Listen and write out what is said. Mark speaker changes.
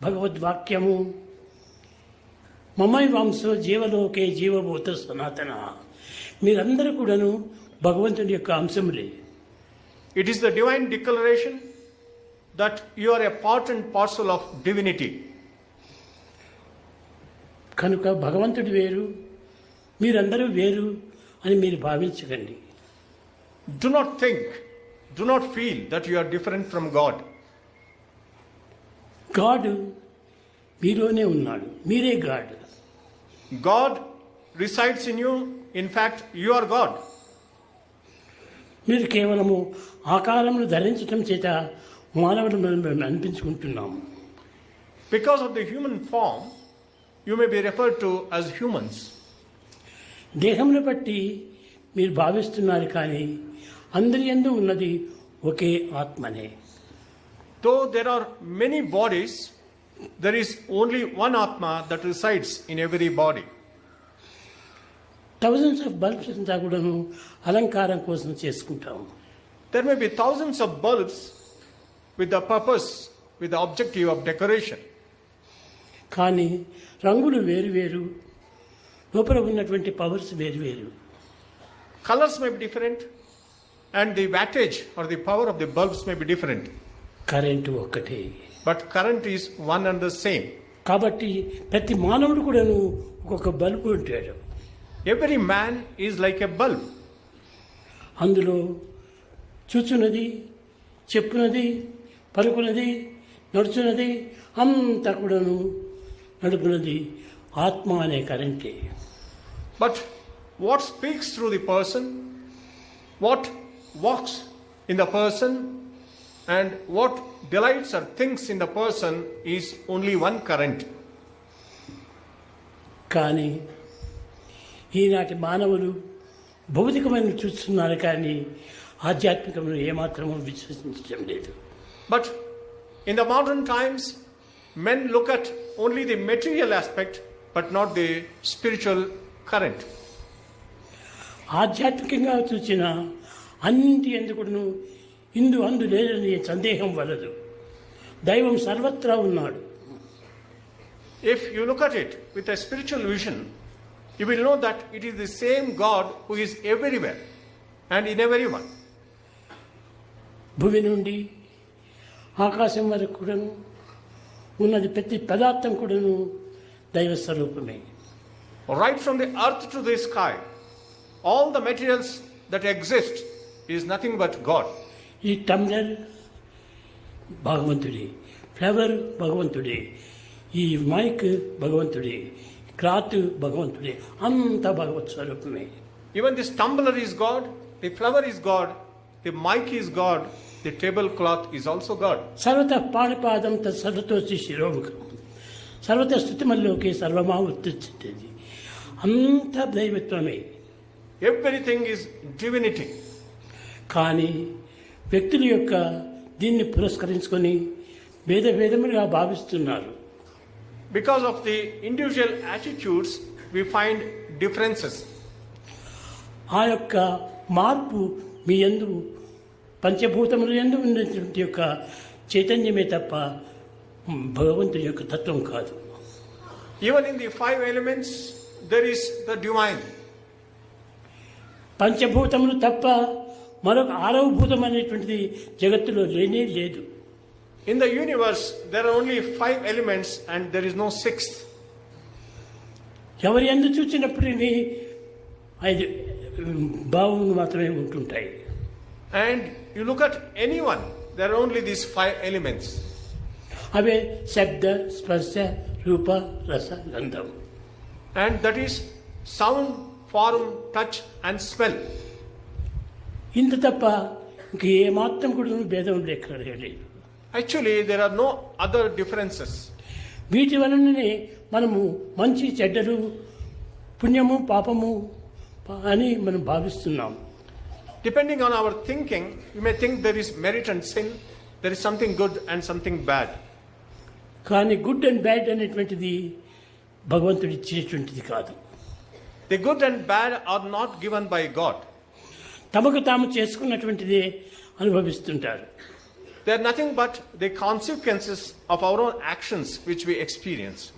Speaker 1: భగవద్వాక్యము మమై వంశో జీవలోకే జీవభూత సనాతన. మీరందరూ కూడాను భగవంతుని యొక్క అంశములే.
Speaker 2: It is the divine declaration that you are a part and parcel of divinity.
Speaker 1: కనుక భగవంతుడు వేరు, మీరందరూ వేరు అని మీరు భావించకండి.
Speaker 2: Do not think, do not feel that you are different from God.
Speaker 1: God మీలోనే ఉన్నాడు, మీరే God.
Speaker 2: God resides in you. In fact, you are God.
Speaker 1: మీరు కేవలము ఆకారమును ధరించటం చేత మానవులు మనం అనిపించుకుంటున్నాము.
Speaker 2: Because of the human form, you may be referred to as humans.
Speaker 1: దేహమును బట్టి మీరు భావిస్తున్నారు, కానీ అందరి యందు ఉన్నది ఒకే ఆత్మనే.
Speaker 2: Though there are many bodies, there is only one Atma that resides in every body.
Speaker 1: Thousands of bulbs అంతా కూడాను అలంకారం కోసం చేసుకుంటాము.
Speaker 2: There may be thousands of bulbs with the purpose, with the objective of decoration.
Speaker 1: కానీ రంగులు వేరు వేరు, లోపల ఉన్నటువంటి పవర్స్ వేరు వేరు.
Speaker 2: Colors may be different and the wattage or the power of the bulbs may be different.
Speaker 1: Current ఒక్కటే.
Speaker 2: But current is one and the same.
Speaker 1: కాబట్టి ప్రతి మానవుడు కూడాను ఒక్కొక్క బల్బు ఉంటాడు.
Speaker 2: Every man is like a bulb.
Speaker 1: అందులో చూచున్నది, చెప్పున్నది, పలుకున్నది, నడుచున్నది అంతా కూడాను నడుపున్నది ఆత్మ అనే కరెంటే.
Speaker 2: But what speaks through the person, what walks in the person, and what delights or thinks in the person is only one current.
Speaker 1: కానీ ఈనాటి మానవులు భౌతికమైన చూస్తున్నారు, కానీ ఆధ్యాత్మికమైన ఏమాత్రమూ విశ్వసించడం లేదు.
Speaker 2: But in the modern times, men look at only the material aspect but not the spiritual current.
Speaker 1: ఆధ్యాత్మికంగా చూసిన అన్నింటి ఎందుకును ఇందు అందు లేదని సందేహం వలదు. దైవం సర్వత్రా ఉన్నాడు.
Speaker 2: If you look at it with a spiritual vision, you will know that it is the same God who is everywhere and in everyone.
Speaker 1: భూమి నుండి ఆకాశం వరకు కూడాను ఉన్నది ప్రతి పదార్థం కూడాను దైవ స్వరూపమే.
Speaker 2: Right from the earth to the sky, all the materials that exist is nothing but God.
Speaker 1: ఈ టమ్లర్ భగవంతుడే, ఫ్లవర్ భగవంతుడే, ఈ మైక్ భగవంతుడే, క్లాత్ భగవంతుడే, అంతా భగవత్ స్వరూపమే.
Speaker 2: Even this tumbler is God, the flower is God, the mic is God, the tablecloth is also God.
Speaker 1: సర్వత పాణిపాదం సర్వతోచి శిరోముఖం సర్వత స్థుతిమల్లోకి సర్వమా ఉత్తిష్టది. అంతా దైవత్వమే.
Speaker 2: Everything is divinity.
Speaker 1: కానీ వ్యక్తుల యొక్క దీన్ని పురస్కరించుకొని భేదభేదములుగా భావిస్తున్నారు.
Speaker 2: Because of the individual attitudes, we find differences.
Speaker 1: ఆ యొక్క మార్పు మీ యందు పంచభూతముల యందు ఉన్నటువంటి యొక్క చైతన్యమే తప్ప భగవంతుని యొక్క తత్వం కాదు.
Speaker 2: Even in the five elements, there is the divine.
Speaker 1: పంచభూతములు తప్ప మరొక ఆరవ భూతం అనేటువంటిది జగత్తులో లేనే లేదు.
Speaker 2: In the universe, there are only five elements and there is no sixth.
Speaker 1: ఎవరి యందు చూసినప్పుడు ఐదు భావములు మాత్రమే ఉంటుంటాయి.
Speaker 2: And you look at anyone, there are only these five elements.
Speaker 1: అవే శబ్ద, స్పర్శ, రూప, రస, గంధం.
Speaker 2: And that is sound, form, touch and smell.
Speaker 1: ఇంత తప్ప ఇంక ఏమాత్రం కూడా భేదం లేదు.
Speaker 2: Actually, there are no other differences.
Speaker 1: వీటి వలననే మనము మంచి చెడ్డలు, పుణ్యము పాపము అని మనం భావిస్తున్నాం.
Speaker 2: Depending on our thinking, you may think there is merit and sin, there is something good and something bad.
Speaker 1: కానీ గుడ్ అండ్ బ్యాడ్ అనేటువంటిది భగవంతుడు ఇచ్చేటువంటిది కాదు.
Speaker 2: The good and bad are not given by God.
Speaker 1: తమకు తాము చేసుకున్నటువంటిదే అనుభవిస్తుంటారు.
Speaker 2: They are nothing but the consequences of our own actions which we experience.